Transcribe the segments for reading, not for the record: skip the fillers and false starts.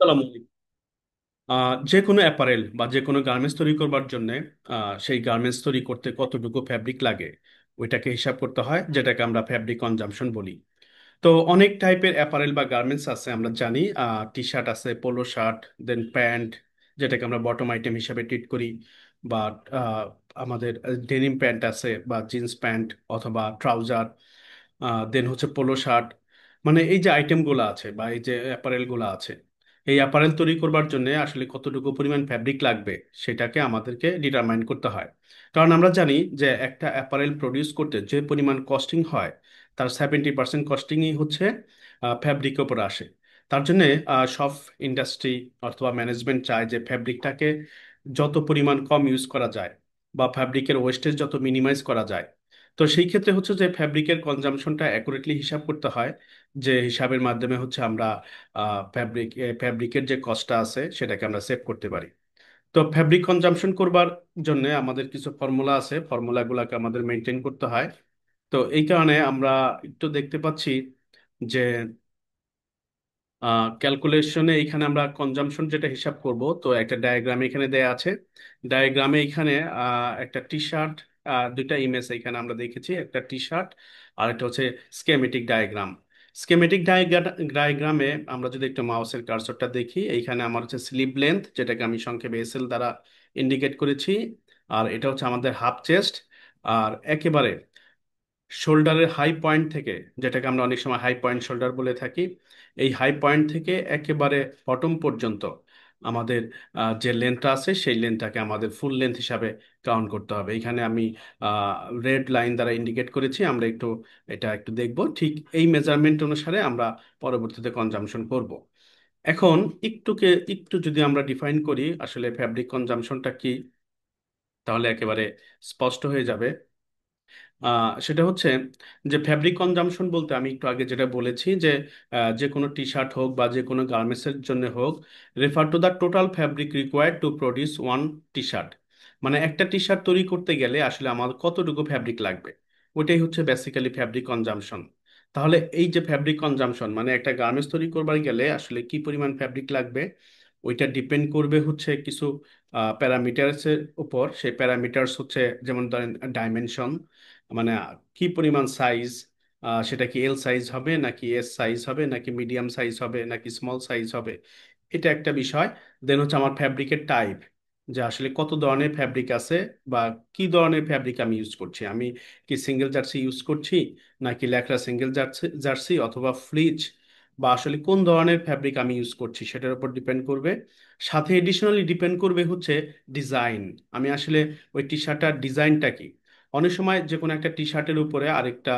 আসসালামু আলাইকুম। যে কোনো অ্যাপারেল বা যে কোনো গার্মেন্টস তৈরি করবার জন্য সেই গার্মেন্টস তৈরি করতে কতটুকু ফ্যাব্রিক লাগে ওইটাকে হিসাব করতে হয়, যেটাকে আমরা ফ্যাব্রিক কনজাম্পশন বলি। তো অনেক টাইপের অ্যাপারেল বা গার্মেন্টস আছে, আমরা জানি। টি শার্ট আছে, পোলো শার্ট, দেন প্যান্ট, যেটাকে আমরা বটম আইটেম হিসাবে ট্রিট করি, বা আহ, আমাদের ডেনিম প্যান্ট আছে বা জিন্স প্যান্ট অথবা ট্রাউজার, দেন হচ্ছে পোলো শার্ট। মানে এই যে আইটেমগুলো আছে বা এই যে অ্যাপারেলগুলো আছে, এই অ্যাপারেল তৈরি করবার জন্য আসলে কতটুকু পরিমাণ ফ্যাব্রিক লাগবে সেটাকে আমাদেরকে ডিটারমাইন করতে হয়। কারণ আমরা জানি যে একটা অ্যাপারেল প্রডিউস করতে যে পরিমাণ কস্টিং হয়, তার 70% কস্টিংই হচ্ছে ফ্যাব্রিকের উপর আসে। তার জন্য সব ইন্ডাস্ট্রি অথবা ম্যানেজমেন্ট চায় যে ফ্যাব্রিকটাকে যত পরিমাণ কম ইউজ করা যায় বা ফ্যাব্রিকের ওয়েস্টেজ যত মিনিমাইজ করা যায়। তো সেই ক্ষেত্রে হচ্ছে যে ফ্যাব্রিকের কনজাম্পশনটা অ্যাকুরেটলি হিসাব করতে হয়, যে হিসাবের মাধ্যমে হচ্ছে আমরা ফ্যাব্রিকের যে কস্টটা আছে সেটাকে আমরা সেভ করতে পারি। তো ফ্যাব্রিক কনজাম্পশন করবার জন্য আমাদের কিছু ফর্মুলা আছে, ফর্মুলাগুলোকে আমাদের মেনটেন করতে হয়। তো এই কারণে আমরা একটু দেখতে পাচ্ছি যে ক্যালকুলেশনে এখানে আমরা কনজাম্পশন যেটা হিসাব করব, তো একটা ডায়াগ্রাম এখানে দেয়া আছে। ডায়াগ্রামে এখানে একটা টি শার্ট, দুইটা ইমেজ এখানে আমরা দেখেছি, একটা টি শার্ট আর একটা হচ্ছে স্কেমেটিক ডায়াগ্রাম। স্কেমেটিক ডায়াগ্রামে আমরা যদি একটু মাউসের কার্সরটা দেখি, এইখানে আমার হচ্ছে স্লিভ লেন্থ, যেটাকে আমি সংক্ষেপে এসএল দ্বারা ইন্ডিকেট করেছি। আর এটা হচ্ছে আমাদের হাফ চেস্ট। আর একেবারে শোল্ডারের হাই পয়েন্ট থেকে, যেটাকে আমরা অনেক সময় হাই পয়েন্ট শোল্ডার বলে থাকি, এই হাই পয়েন্ট থেকে একেবারে বটম পর্যন্ত আমাদের যে লেন্থটা আছে সেই লেন্থটাকে আমাদের ফুল লেন্থ হিসাবে কাউন্ট করতে হবে। এখানে আমি রেড লাইন দ্বারা ইন্ডিকেট করেছি, আমরা এটা একটু দেখব। ঠিক এই মেজারমেন্ট অনুসারে আমরা পরবর্তীতে কনজাম্পশন করব। এখন একটু যদি আমরা ডিফাইন করি আসলে ফ্যাব্রিক কনজাম্পশনটা কি, তাহলে একেবারে স্পষ্ট হয়ে যাবে। সেটা হচ্ছে যে ফ্যাব্রিক কনজাম্পশন বলতে আমি একটু আগে যেটা বলেছি যে যে কোনো টি শার্ট হোক বা যে কোনো গার্মেন্টসের জন্য হোক, refer to the total fabric required to produce one T shirt. মানে একটা টি শার্ট তৈরি করতে গেলে আসলে আমার কতটুকু ফ্যাব্রিক লাগবে, ওইটাই হচ্ছে বেসিক্যালি ফ্যাব্রিক কনজাম্পশন। তাহলে এই যে ফ্যাব্রিক কনজাম্পশন মানে একটা গার্মেন্টস তৈরি করবার গেলে আসলে কি পরিমাণ ফ্যাব্রিক লাগবে, ওইটা ডিপেন্ড করবে হচ্ছে কিছু প্যারামিটার্সের উপর। সেই প্যারামিটার্স হচ্ছে যেমন ধরেন ডাইমেনশন, মানে কি পরিমাণ সাইজ, সেটা কি এল সাইজ হবে নাকি এস সাইজ হবে নাকি মিডিয়াম সাইজ হবে নাকি স্মল সাইজ হবে, এটা একটা বিষয়। দেন হচ্ছে আমার ফ্যাব্রিকের টাইপ, যে আসলে কত ধরনের ফ্যাব্রিক আছে বা কি ধরনের ফ্যাব্রিক আমি ইউজ করছি। আমি কি সিঙ্গেল জার্সি ইউজ করছি নাকি ল্যাকড়া সিঙ্গেল জার্সি জার্সি অথবা ফ্লিচ, বা আসলে কোন ধরনের ফ্যাব্রিক আমি ইউজ করছি সেটার উপর ডিপেন্ড করবে। সাথে এডিশনালি ডিপেন্ড করবে হচ্ছে ডিজাইন। আমি আসলে ওই টি শার্টটার ডিজাইনটা কি। অনেক সময় যে কোনো একটা টি শার্টের উপরে আরেকটা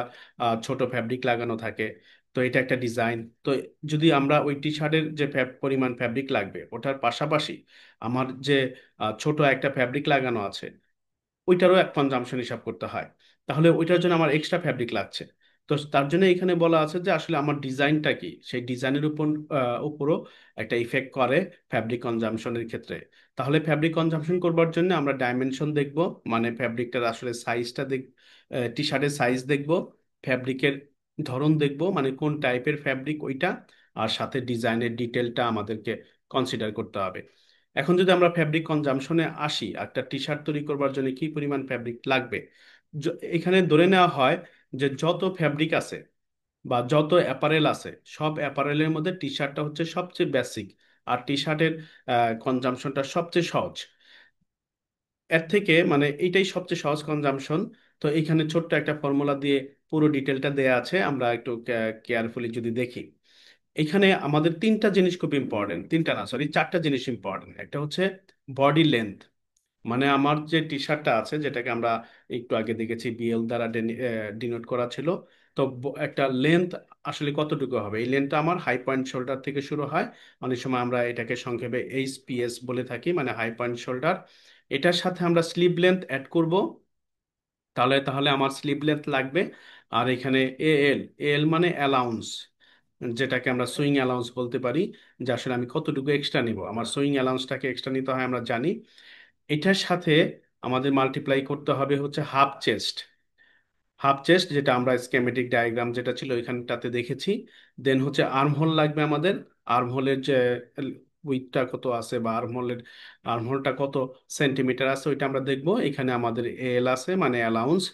ছোট ফ্যাব্রিক লাগানো থাকে, তো এটা একটা ডিজাইন। তো যদি আমরা ওই টি শার্টের যে পরিমাণ ফ্যাব্রিক লাগবে ওটার পাশাপাশি আমার যে ছোট একটা ফ্যাব্রিক লাগানো আছে, ওইটারও এক কনজাম্পশন হিসাব করতে হয়, তাহলে ওইটার জন্য আমার এক্সট্রা ফ্যাব্রিক লাগছে। তো তার জন্য এখানে বলা আছে যে আসলে আমার ডিজাইনটা কি, সেই ডিজাইনের উপরও একটা ইফেক্ট করে ফ্যাব্রিক কনজাম্পশনের ক্ষেত্রে। তাহলে ফ্যাব্রিক কনজাম্পশন করবার জন্য আমরা ডাইমেনশন দেখব, মানে ফ্যাব্রিকটার আসলে সাইজটা টি শার্টের সাইজ দেখব, ফ্যাব্রিকের ধরন দেখব মানে কোন টাইপের ফ্যাব্রিক ওইটা, আর সাথে ডিজাইনের ডিটেলটা আমাদেরকে কনসিডার করতে হবে। এখন যদি আমরা ফ্যাব্রিক কনজাম্পশনে আসি, একটা টি শার্ট তৈরি করবার জন্য কি পরিমাণ ফ্যাব্রিক লাগবে, এখানে ধরে নেওয়া হয় যে যত ফ্যাব্রিক আছে বা যত অ্যাপারেল আছে, সব অ্যাপারেলের মধ্যে টি শার্টটা হচ্ছে সবচেয়ে বেসিক, আর টি শার্টের কনজাম্পশনটা সবচেয়ে সহজ। এর থেকে মানে এইটাই সবচেয়ে সহজ কনজাম্পশন। তো এখানে ছোট্ট একটা ফর্মুলা দিয়ে পুরো ডিটেলটা দেয়া আছে, আমরা একটু কেয়ারফুলি যদি দেখি। এখানে আমাদের তিনটা জিনিস খুব ইম্পর্টেন্ট, তিনটা না সরি চারটা জিনিস ইম্পর্টেন্ট। একটা হচ্ছে বডি লেন্থ, মানে আমার যে টি শার্টটা আছে যেটাকে আমরা একটু আগে দেখেছি বিএল দ্বারা ডিনোট করা ছিল। তো একটা লেন্থ আসলে কতটুকু হবে, এই লেন্থটা আমার হাই পয়েন্ট শোল্ডার থেকে শুরু হয়। অনেক সময় আমরা এটাকে সংক্ষেপে এইচপিএস বলে থাকি, মানে হাই পয়েন্ট শোল্ডার। এটার সাথে আমরা স্লিভ লেন্থ অ্যাড করব, তাহলে তাহলে আমার স্লিভ লেন্থ লাগবে। আর এখানে এএল, এএল মানে অ্যালাউন্স, যেটাকে আমরা সুইং অ্যালাউন্স বলতে পারি, যে আসলে আমি কতটুকু এক্সট্রা নিব। আমার সুইং অ্যালাউন্সটাকে এক্সট্রা নিতে হয় আমরা জানি। এটার সাথে আমাদের মাল্টিপ্লাই করতে হবে হচ্ছে হাফ চেস্ট। হাফ চেস্ট যেটা আমরা স্কেমেটিক ডায়াগ্রাম যেটা ছিল ওইখানটাতে দেখেছি। দেন হচ্ছে আর্ম হোল লাগবে আমাদের। আর্ম হোলের যে উইথটা কত আছে বা আর্মহোলটা কত সেন্টিমিটার আছে ওইটা আমরা দেখবো। এখানে আমাদের এল আছে মানে অ্যালাউন্স,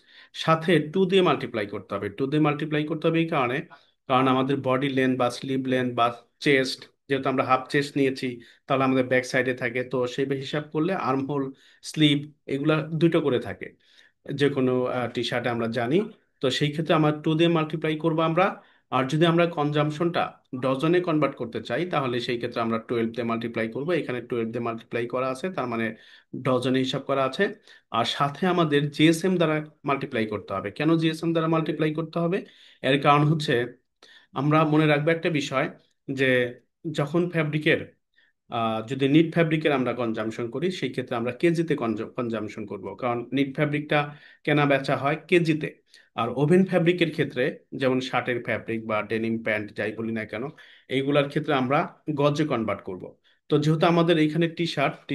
সাথে 2 দিয়ে মাল্টিপ্লাই করতে হবে। 2 দিয়ে মাল্টিপ্লাই করতে হবে এই কারণে, কারণ আমাদের বডি লেন্থ বা স্লিভ লেন্থ বা চেস্ট, যেহেতু আমরা হাফ চেস্ট নিয়েছি তাহলে আমাদের ব্যাক সাইডে থাকে, তো সেই হিসাব করলে আর্মহোল স্লিভ এগুলা দুটো করে থাকে যে কোনো টি শার্টে আমরা জানি। তো সেই ক্ষেত্রে আমরা 2 দিয়ে মাল্টিপ্লাই করবো আমরা। আর যদি আমরা কনজাম্পশনটা ডজনে কনভার্ট করতে চাই তাহলে সেই ক্ষেত্রে আমরা 12 দিয়ে মাল্টিপ্লাই করবো। এখানে 12 দিয়ে মাল্টিপ্লাই করা আছে, তার মানে ডজনে হিসাব করা আছে। আর সাথে আমাদের জিএসএম দ্বারা মাল্টিপ্লাই করতে হবে। কেন জিএসএম দ্বারা মাল্টিপ্লাই করতে হবে? এর কারণ হচ্ছে আমরা মনে রাখবো একটা বিষয়, যে যখন ফ্যাব্রিকের যদি নিট ফ্যাব্রিকের আমরা কনজাম্পশন করি সেই ক্ষেত্রে আমরা কেজিতে কনজাম্পশন করব, কারণ নিট ফ্যাব্রিকটা কেনা বেচা হয় কেজিতে। আর ওভেন ফ্যাব্রিকের ক্ষেত্রে, যেমন শার্টের ফ্যাব্রিক বা ডেনিম প্যান্ট যাই বলি না কেন, এইগুলার ক্ষেত্রে আমরা গজে কনভার্ট করব। তো যেহেতু আমাদের এইখানে টি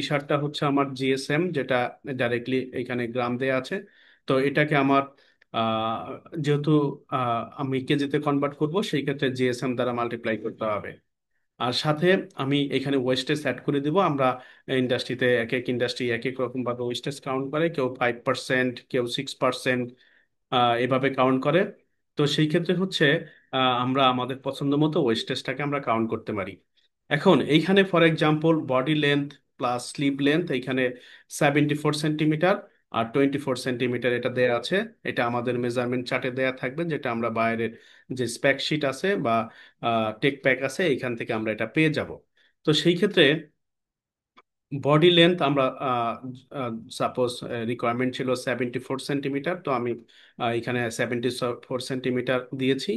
শার্টটা হচ্ছে আমার জিএসএম, যেটা ডাইরেক্টলি এখানে গ্রাম দেয়া আছে, তো এটাকে আমার আহ, যেহেতু আমি কেজিতে কনভার্ট করব সেই ক্ষেত্রে জিএসএম দ্বারা মাল্টিপ্লাই করতে হবে। আর সাথে আমি এখানে ওয়েস্টেজ অ্যাড করে দিব। আমরা ইন্ডাস্ট্রিতে এক এক ইন্ডাস্ট্রি এক এক রকম ভাবে ওয়েস্টেজ কাউন্ট করে, কেউ 5%, কেউ 6%, এভাবে কাউন্ট করে। তো সেই ক্ষেত্রে হচ্ছে আমরা আমাদের পছন্দ মতো ওয়েস্টেজটাকে আমরা কাউন্ট করতে পারি। এখন এইখানে for example body length plus sleeve length এখানে 74 সেন্টিমিটার আর 24 সেন্টিমিটার এটা দেয়া আছে। এটা আমাদের মেজারমেন্ট চার্টে দেয়া থাকবে, যেটা আমরা বাইরের যে স্প্যাক শিট আছে বা টেক প্যাক আছে এখান থেকে আমরা এটা পেয়ে যাব। তো সেই ক্ষেত্রে বডি লেন্থ আমরা সাপোজ রিকোয়ারমেন্ট ছিল 74 সেন্টিমিটার, তো আমি এখানে 74 সেন্টিমিটার দিয়েছি।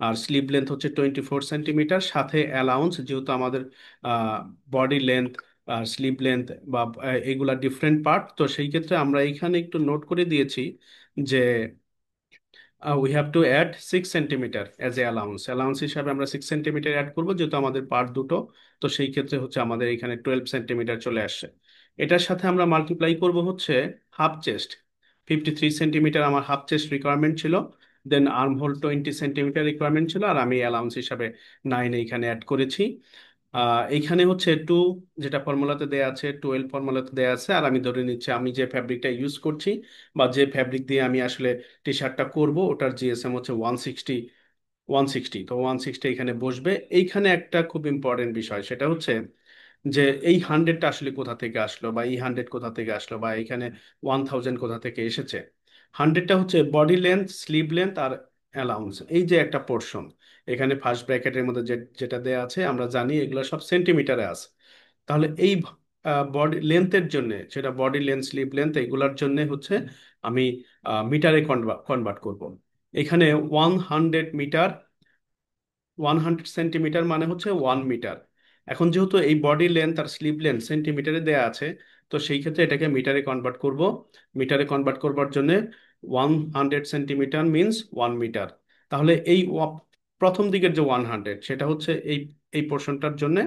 আর স্লিভ লেন্থ হচ্ছে 24 সেন্টিমিটার, সাথে অ্যালাউন্স যেহেতু আমাদের বডি লেন্থ আর স্লিভ লেন্থ বা এগুলা ডিফারেন্ট পার্ট, তো সেই ক্ষেত্রে আমরা এখানে একটু নোট করে দিয়েছি যে we have to add 6 centimetre as a allowance হিসাবে আমরা 6 সেন্টিমিটার অ্যাড করবো, যেহেতু আমাদের পার্ট দুটো। তো সেই ক্ষেত্রে হচ্ছে আমাদের এখানে 12 সেন্টিমিটার চলে আসছে। এটার সাথে আমরা মাল্টিপ্লাই করব হচ্ছে হাফ চেস্ট। 53 সেন্টিমিটার আমার হাফ চেস্ট রিকোয়ারমেন্ট ছিল, দেন আর্ম হোল 20 সেন্টিমিটার রিকোয়ারমেন্ট ছিল, আর আমি অ্যালাউন্স হিসাবে 9 এইখানে অ্যাড করেছি। এইখানে হচ্ছে টু, যেটা ফর্মুলাতে দেয়া আছে, 12 ফর্মুলাতে দেয়া আছে। আর আমি ধরে নিচ্ছি আমি যে ফ্যাব্রিকটা ইউজ করছি বা যে ফ্যাব্রিক দিয়ে আমি আসলে টি শার্টটা করবো ওটার জিএসএম হচ্ছে 160। তো 160 এখানে বসবে। এইখানে একটা খুব ইম্পর্টেন্ট বিষয়, সেটা হচ্ছে যে এই 100টা আসলে কোথা থেকে আসলো, বা এই 100 কোথা থেকে আসলো, বা এখানে 1000 কোথা থেকে এসেছে। 100টা হচ্ছে বডি লেন্থ, স্লিভ লেন্থ আর অ্যালাউন্স, এই যে একটা পোর্শন এখানে ফার্স্ট ব্র্যাকেটের মধ্যে যেটা দেয়া আছে আমরা জানি এগুলো সব সেন্টিমিটারে আছে। তাহলে এই বডি লেন্থের জন্য, সেটা বডি লেন্থ স্লিভ লেন্থ এগুলার জন্য হচ্ছে আমি মিটারে কনভার্ট করব। এখানে 100 মিটার, 100 সেন্টিমিটার মানে হচ্ছে 1 মিটার। এখন যেহেতু এই বডি লেন্থ আর স্লিভ লেন্থ সেন্টিমিটারে দেয়া আছে, তো সেই ক্ষেত্রে এটাকে মিটারে কনভার্ট করব। মিটারে কনভার্ট করবার জন্য 100 সেন্টিমিটার মিনস 1 মিটার। তাহলে এই প্রথম দিকের যে 100 সেটা হচ্ছে এই এই পোর্শনটার জন্য।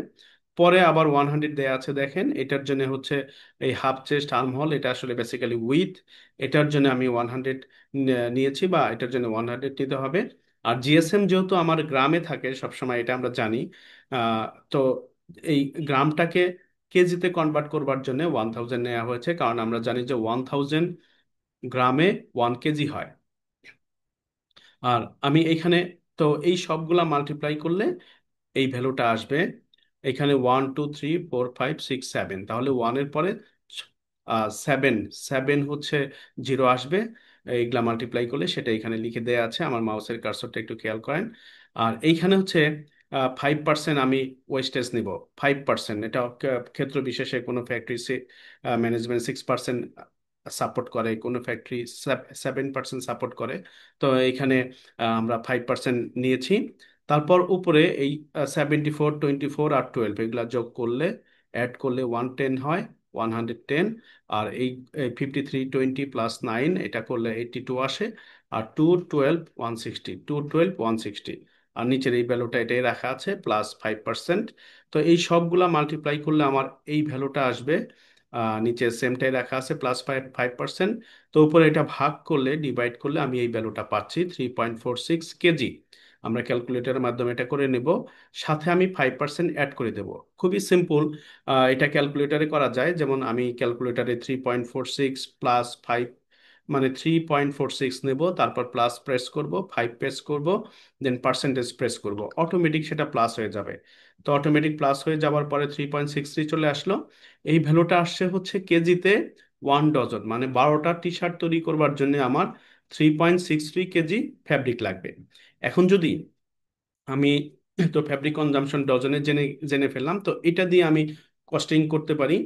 পরে আবার 100 দেয়া আছে, দেখেন এটার জন্য হচ্ছে এই হাফ চেস্ট আর্ম হল, এটা আসলে বেসিক্যালি উইথ, এটার জন্য আমি 100 নিয়েছি, বা এটার জন্য 100 নিতে হবে। আর জিএসএম যেহেতু আমার গ্রামে থাকে সবসময়, এটা আমরা জানি। তো এই গ্রামটাকে কেজিতে কনভার্ট করবার জন্য 1000 নেওয়া হয়েছে, কারণ আমরা জানি যে 1000 গ্রামে 1 কেজি হয়। আর আমি এখানে, তো এই সবগুলা মাল্টিপ্লাই করলে এই ভ্যালুটা আসবে। এখানে 1 2 3 4 5 6 7, তাহলে ওয়ানের পরে 7, 7 হচ্ছে জিরো আসবে। এইগুলা মাল্টিপ্লাই করলে সেটা এখানে লিখে দেওয়া আছে, আমার মাউসের কার্সরটা একটু খেয়াল করেন। আর এইখানে হচ্ছে 5% আমি ওয়েস্টেজ নিব। 5% এটা ক্ষেত্র বিশেষে কোনো ফ্যাক্টরি ম্যানেজমেন্ট 6% সাপোর্ট করে, কোনো ফ্যাক্টরি 7% সাপোর্ট করে। তো এখানে আমরা 5% নিয়েছি। তারপর উপরে এই 74, 24 আর 12 এগুলা যোগ করলে, অ্যাড করলে 110 হয়, 110। আর এই 53, 20 + 9 এটা করলে 82 আসে। আর 212, 160, 212, 160। আর নিচের এই ভ্যালুটা এটাই রাখা আছে +5%। তো এই সবগুলা মাল্টিপ্লাই করলে আমার এই ভ্যালুটা আসবে। নিচে সেমটাই রাখা আছে +5%। তো উপরে এটা ভাগ করলে, ডিভাইড করলে আমি এই ভ্যালুটা পাচ্ছি 3.46 কেজি। আমরা ক্যালকুলেটরের মাধ্যমে এটা করে নেব। সাথে আমি 5% অ্যাড করে দেব। খুবই সিম্পল। এটা ক্যালকুলেটরে করা যায়, যেমন আমি ক্যালকুলেটরে 3.46 প্লাস 5, মানে 3.46 নেব, তারপর প্লাস প্রেস করব, 5 প্রেস করব, দেন পার্সেন্টেজ প্রেস করব, অটোমেটিক সেটা প্লাস হয়ে যাবে। তো অটোমেটিক প্লাস হয়ে যাওয়ার পরে 3.63 চলে আসলো। এই ভ্যালুটা আসছে হচ্ছে কেজিতে 1 ডজন, মানে 12টা টি শার্ট তৈরি করবার জন্য আমার 3.63 কেজি ফ্যাব্রিক লাগবে। এখন যদি আমি, তো ফ্যাব্রিক কনজাম্পশন ডজনে জেনে জেনে ফেললাম, তো এটা দিয়ে আমি কস্টিং করতে পারি।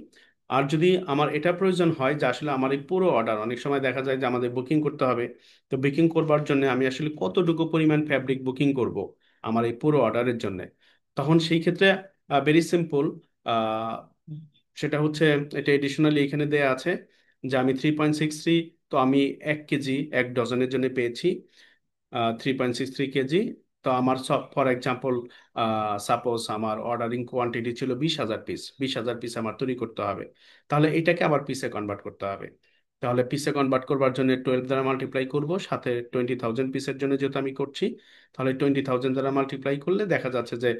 আর যদি আমার এটা প্রয়োজন হয় যে আসলে আমার এই পুরো অর্ডার, অনেক সময় দেখা যায় যে আমাদের বুকিং করতে হবে, তো বুকিং করবার জন্য আমি আসলে কতটুকু পরিমাণ ফ্যাব্রিক বুকিং করব আমার এই পুরো অর্ডারের জন্য, তখন সেই ক্ষেত্রে ভেরি সিম্পল, সেটা হচ্ছে, এটা এডিশনালি এখানে দেয়া আছে যে আমি 3.63, তো আমি 1 কেজি 1 ডজনের জন্য পেয়েছি 3.63 কেজি। তো আমার সব, ফর এক্সাম্পল, সাপোজ আমার অর্ডারিং কোয়ান্টিটি ছিল 20,000 পিস, 20,000 পিস আমার তৈরি করতে হবে, তাহলে এটাকে আবার পিসে কনভার্ট করতে হবে। তাহলে পিসে কনভার্ট করবার জন্য 12 দ্বারা মাল্টিপ্লাই করব, সাথে 20,000 পিসের জন্য যেহেতু আমি করছি, তাহলে 20,000 দ্বারা মাল্টিপ্লাই করলে দেখা যাচ্ছে যে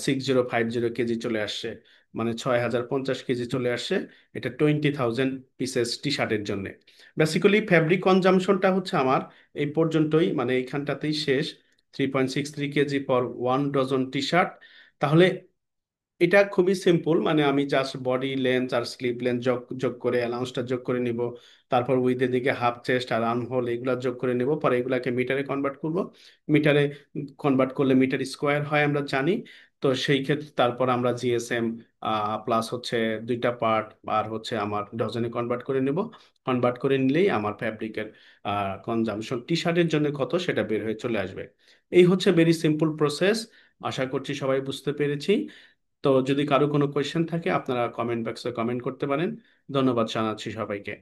6050 কেজি চলে আসছে, মানে 6,050 কেজি চলে আসছে। এটা 20,000 পিসেস টি শার্টের জন্য। বেসিক্যালি ফ্যাব্রিক কনজাম্পশনটা হচ্ছে আমার এই পর্যন্তই, মানে এইখানটাতেই শেষ। 3.63 KG for 1 dozen T shirt. তাহলে এটা খুবই সিম্পল, মানে আমি জাস্ট বডি লেন্থ আর স্লিভ লেন্থ যোগ যোগ করে অ্যালাউন্সটা যোগ করে নিব, তারপর উইথের দিকে হাফ চেস্ট আর আর্ম হোল এগুলা যোগ করে নিব, পরে এগুলাকে মিটারে কনভার্ট করব। মিটারে কনভার্ট করলে মিটার স্কোয়ার হয় আমরা জানি। তো সেই ক্ষেত্রে তারপর আমরা জিএসএম প্লাস হচ্ছে দুইটা পার্ট আর হচ্ছে আমার ডজনে কনভার্ট করে নেব। কনভার্ট করে নিলেই আমার ফ্যাব্রিকের কনজাম্পশন টি শার্টের জন্য কত সেটা বের হয়ে চলে আসবে। এই হচ্ছে ভেরি সিম্পল প্রসেস। আশা করছি সবাই বুঝতে পেরেছি। তো যদি কারো কোনো কোয়েশ্চেন থাকে আপনারা কমেন্ট বক্সে কমেন্ট করতে পারেন। ধন্যবাদ জানাচ্ছি সবাইকে।